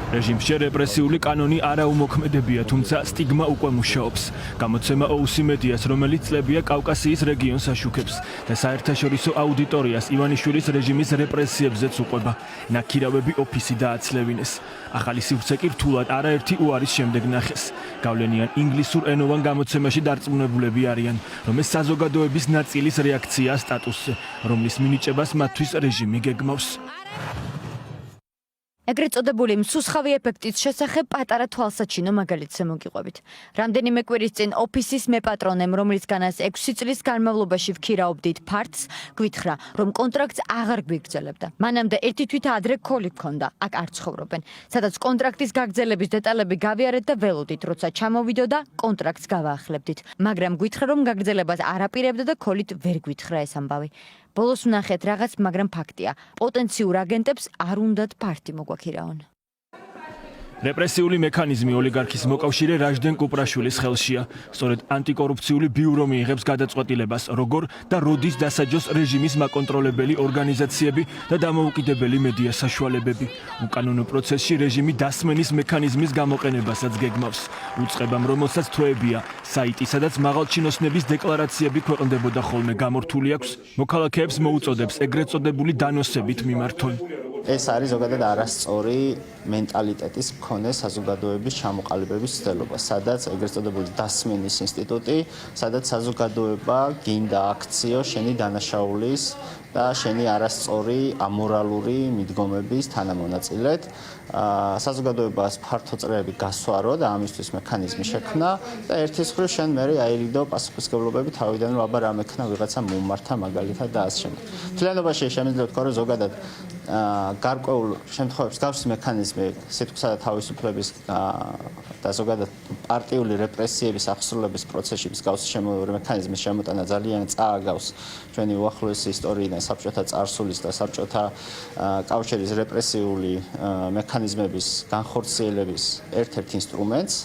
რეჟიმში რეპრესიული კანონი არაუმოქმედებია, თუმცა სტიგმა უკვე მუშაობს. გამოცემა OUC მედიას, რომელიც წლებია კავკასიის რეგიონს აშუქებს და საერთაშორისო აუდიტორიას ივანიშვილის რეჟიმის რეპრესიებზეც უყვება. ნაქირავები ოფისი დააცლევინეს. ახალი სივრცე კი რთულად არაერთი უარის შემდეგ ნახეს. გავლენიან ინგლისურ ენოვან გამოცემაში დარწმუნებულები არიან, რომ ეს საზოგადოების ნაწილის რეაქცია სტატუსზე, რომლის მინიჭებას მათთვის რეჟიმი გეგმავს. ეგრეთ წოდებული მსუსხავი ეფექტის შესახებ პატარა თვალსაჩინო მაგალითზე მოგიყვებით. რამდენიმე კვირის წინ ოფისის მეპატრონემ, რომლისგანაც 6 წლის განმავლობაში ვქირაობდით ფართს, გვითხრა, რომ კონტრაქტს აღარ გვიგრძელებდა. მანამდე ერთი თვით ადრე ქოლი გქონდა, აქ არ ცხოვრობენ, სადაც კონტრაქტის გაგრძელების დეტალები გავიარეთ და ველოდით, როცა ჩამოვიდოდა, კონტრაქტს გავაახლებდით. მაგრამ გვითხრა, რომ გაგრძელებას არ აპირებდა და ქოლით ვერ გვითხრა ეს ამბავი. ბოლოს ვნახეთ რაღაც, მაგრამ ფაქტია, პოტენციურ აგენტებს არ უნდათ ფართი მოგვაქირაონ. რეპრესიული მექანიზმი ოლიგარქის მოკავშირე რაჟდენ კუპრაშვილის ხელშია. სწორედ ანტიკორუფციული ბიურო მიიღებს გადაწყვეტილებას, როგორ და როდის დასაჯოს რეჟიმის მაკონტროლებელი ორგანიზაციები და დამოუკიდებელი მედია საშუალებები. უკანონო პროცესში რეჟიმი დასმენის მექანიზმის გამოყენებასაც გეგმავს. უწყებამ, რომელსაც თვეებია, საიტი, სადაც მაღალჩინოსნების დეკლარაციები ქვეყნდებოდა ხოლმე გამორთული აქვს, მოქალაქეებს მოუწოდებს ეგრეთ წოდებული დანოსებით მიმართონ. ეს არის ზოგადად არასწორი მენტალიტეტის მქონე საზოგადოების ჩამოყალიბების ცდელობა, სადაც ეგრეთ წოდებული დასმენის ინსტიტუტი, სადაც საზოგადოება გინდა აქციო შენი დანაშაულის და შენი არასწორი ამორალური მიდგომების თანამონაწილედ. საზოგადოებას ფართო წრეები გასვარო და ამისთვის მექანიზმი შექმნა და ერთის მხრივ შენ მე აირიდო პასუხისმგებლობები თავიდან, რომ აბა რა მექნა ვიღაცა მომართა მაგალითად და ასე შემდეგ. თლიანობაში შემიძლია ვთქვა, რომ ზოგადად გარკვეულ შემთხვევებში გავს მექანიზმი სიტყვისა და თავისუფლების და ზოგადად პარტიული რეპრესიების აღსრულების პროცესში მსგავსი მექანიზმის შემოტანა ძალიან წააგავს ჩვენი უახლოესი ისტორიიდან საბჭოთა წარსულის და საბჭოთა კავშირის რეპრესიული მექანიზმების განხორციელების ერთ-ერთ ინსტრუმენტს.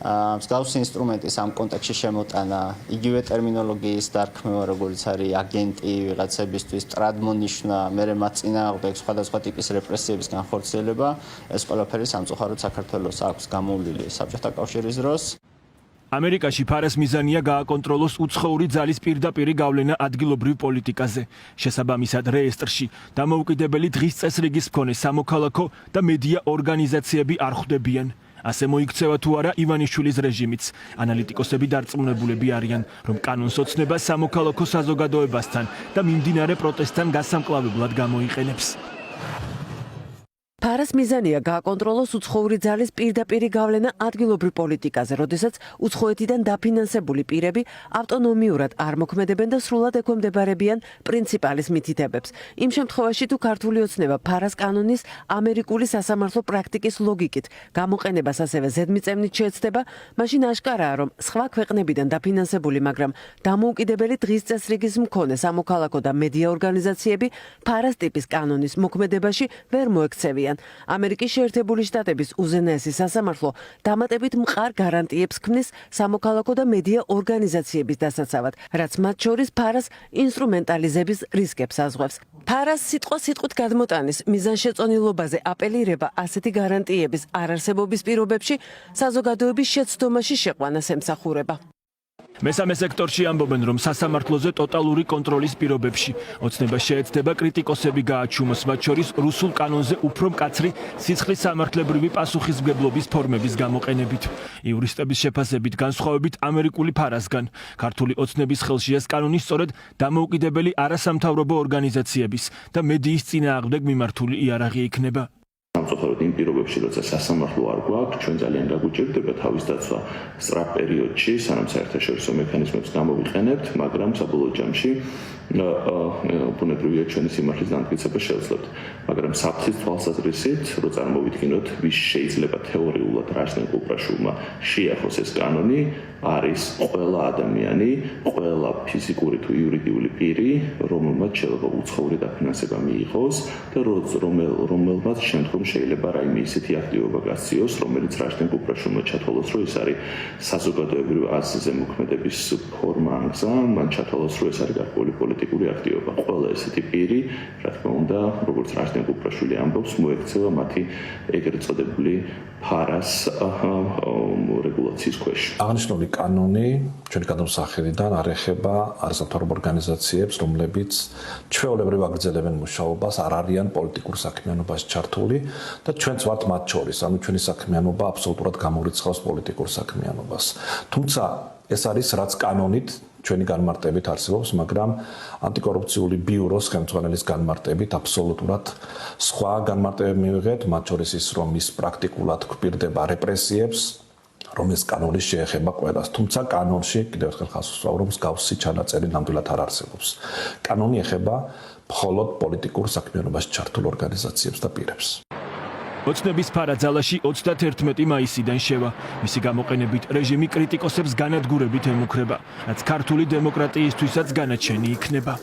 მსგავსი ინსტრუმენტის ამ კონტექსტში შემოტანა იგივე ტერმინოლოგიის დარქმევა, როგორც არის აგენტი ვიღაცებისთვის, ტრადმონიშნა, მერე მათ წინააღმდეგ სხვადასხვა ტიპის რეპრესიების განხორციელება, ეს ყველაფერი სამწუხაროდ საქართველოს აქვს გამოვლილი საბჭოთა კავშირის დროს. ამერიკაში ფარას მიზანია გააკონტროლოს უცხოური ძალის პირდაპირი გავლენა ადგილობრივ პოლიტიკაზე. შესაბამისად რეესტრში დამოუკიდებელი დღის წესრიგის მქონე სამოქალაქო და მედია ორგანიზაციები არ ხვდებიან. ასე მოიქცევა თუ არა ივანიშვილის რეჟიმიც. ანალიტიკოსები დარწმუნებულები არიან, რომ კანონს ოცნება სამოქალაქო საზოგადოებასთან და მიმდინარე პროტესტთან გასამკლავებლად გამოიყენებს. ფარას მიზანია გააკონტროლოს უცხოური ძალის პირდაპირი გავლენა ადგილობრივ პოლიტიკაზე, როდესაც უცხოეთიდან დაფინანსებული პირები ავტონომიურად არ მოქმედებენ და სრულად ექვემდებარებიან პრინციპალის მითითებებს. იმ შემთხვევაში თუ ქართული ოცნება ფარას კანონის ამერიკული სასამართლო პრაქტიკის ლოგიკით გამოყენებას ასევე ზედმიწევნით შეეცდება, მაშინ აშკარაა, რომ სხვა ქვეყნებიდან დაფინანსებული, მაგრამ დამოუკიდებელი დღის წესრიგის მქონე სამოქალაქო და მედია ორგანიზაციები ფარას ტიპის კანონის მოქმედებაში ვერ მოექცევიან. ამერიკის შეერთებული შტატების უზენაესი სასამართლო დამატებით მყარ გარანტიებს ქმნის სამოქალაქო და მედია ორგანიზაციების დასაცავად, რაც მათ შორის ფარას ინსტრუმენტალიზების რისკებს ազღვევს. ფარას სიტყვით გადმოტანის მიზანშეწონილობაზე აპელირება ასეთი გარანტიების არარსებობის პირობებში საზოგადოების შეცდომაში შეყვანას ემსახურება. მესამე სექტორში ამბობენ, რომ სასამართლოზე ტოტალური კონტროლის პირობებში ოცნება შეეცდება კრიტიკოსები გააჩუმოს, მათ შორის რუსულ კანონზე უფრო მკაცრი სისხლის სამართლებრივი პასუხისმგებლობის ფორმების გამოყენებით. იურისტების შეფასებით განსხვავებით ამერიკული ფარასგან, ქართული ოცნების ხელში ეს კანონი სწორედ დამოუკიდებელი არასამთავრობო ორგანიზაციების და მედიის წინააღმდეგ მიმართული იარაღი იქნება. სამწუხაროდ იმ პირობებში, როცა სასამართლო არ გვაქვს, ჩვენ ძალიან გაგუჭირდება თავის დაცვა სწრაფ პერიოდში, სანამ საერთაშორისო მექანიზმებს გამოვიყენებთ, მაგრამ საბოლოო ჯამში ბუნებრივია ჩვენი სიმართლის დამტკიცება შევძლებთ. მაგრამ საფრთხის თვალსაზრისით, რო წარმოვიდგინოთ, ვის შეიძლება თეორიულად რაჟდენ კუპრაშვილმა შეახოს ეს კანონი, არის ყველა ადამიანი, ყველა ფიზიკური თუ იურიდიული პირი, რომელმაც შეიძლება უცხოური დაფინანსება მიიღოს და რომელმაც შემდგომ შეიძლება რაიმე ისეთი აქტივობა გასწიოს, რომელიც რაჟდენ კუპრაშვილმა ჩათვალოს, რომ ეს არის საზოგადოებრივ აზრზე მოქმედების ფორმა ან გზა, მან ჩათვალოს, რომ ეს არის გარკვეული პოლიტიკური აქტივობა. ყველა ესეთი პირი, რა თქმა უნდა, როგორც რაჟდენ კუპრაშვილი ამბობს, მოექცევა მათი ეგრეთ წოდებული ფარას რეგულაციის ქვეშ. აღნიშნული კანონი ჩვენი გადამსახედიდან არ ეხება არასამთავრობო ორგანიზაციებს, რომლებიც ჩვეულებრივ აგრძელებენ მუშაობას, არ არიან პოლიტიკურ საქმიანობაში ჩართული და ჩვენც ვართ მათ შორის, ანუ ჩვენი საქმიანობა აბსოლუტურად გამოირიცხავს პოლიტიკურ საქმიანობას. თუმცა ეს არის რაც კანონით ჩვენი განმარტებით არსებობს, მაგრამ ანტიკორუფციული ბიუროს ხელმძღვანელის განმარტებით აბსოლუტურად სხვა განმარტებები მივიღეთ, მათ შორის ის, რომ ის პრაქტიკულად გვპირდება რეპრესიებს, რომ ეს კანონი შეეხება ყველას. თუმცა კანონში კიდევ ერთხელ ხაზს ვსვამ, რომ მსგავსი ჩანაწერი ნამდვილად არ არსებობს. კანონი ეხება მხოლოდ პოლიტიკურ საქმიანობაში ჩართულ ორგანიზაციებს და პირებს. ოცნების ფარა ძალაში 31 მაისიდან შევა. მისი გამოყენებით რეჟიმი კრიტიკოსებს განადგურებით ემუქრება, რაც ქართული დემოკრატიისთვისაც განაჩენი იქნება.